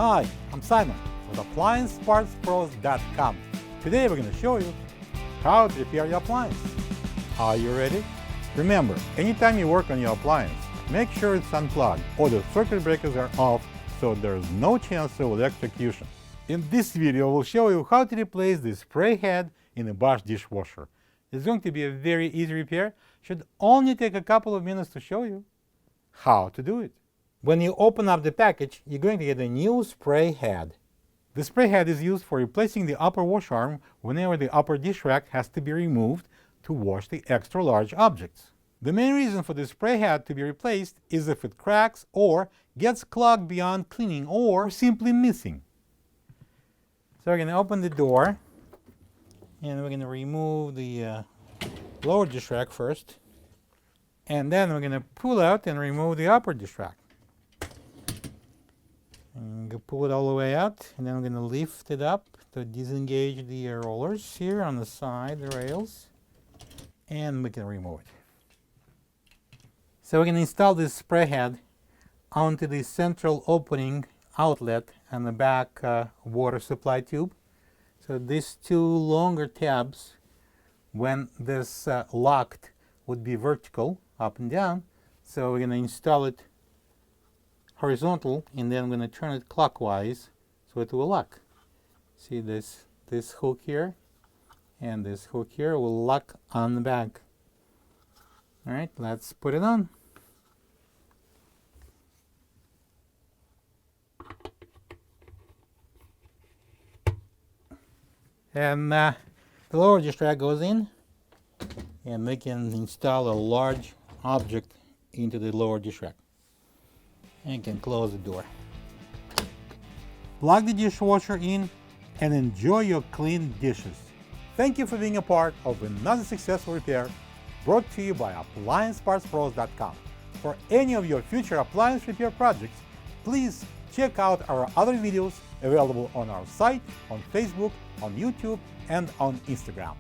Hi, I'm Simon with AppliancePartsPros.com. Today we're going to show you how to repair your appliance. Are you ready? Remember, anytime you work on your appliance, make sure it's unplugged or the circuit breakers are off so there's no chance of electrocution. In this video, we'll show you how to replace the spray head in a Bosch dishwasher. It's going to be a very easy repair. Should only take a couple of minutes to show you how to do it. When you open up the package, you're going to get a new spray head. The spray head is used for replacing the upper wash arm whenever the upper dish rack has to be removed to wash the extra large objects. The main reason for the spray head to be replaced is if it cracks or gets clogged beyond cleaning or simply missing. So we're going to open the door and we're going to remove the lower dish rack first, and then we're going to pull out and remove the upper dish rack. And pull it all the way out, and then we're going to lift it up to disengage the rollers here on the side, the rails, and we can remove it. So we're going to install this spray head onto the central opening outlet and the back water supply tube. So these two longer tabs, when this locked, would be vertical, up and down. So we're going to install it horizontal, and then I'm going to turn it clockwise so it will lock. See this hook here and this hook here will lock on the back. All right, let's put it on. And the lower dish rack goes in, and we can install a large object into the lower dish rack. And you can close the door. Plug the dishwasher in and enjoy your clean dishes. Thank you for being a part of another successful repair brought to you by AppliancePartsPros.com. For any of your future appliance repair projects, please check out our other videos available on our site, on Facebook, on YouTube, and on Instagram.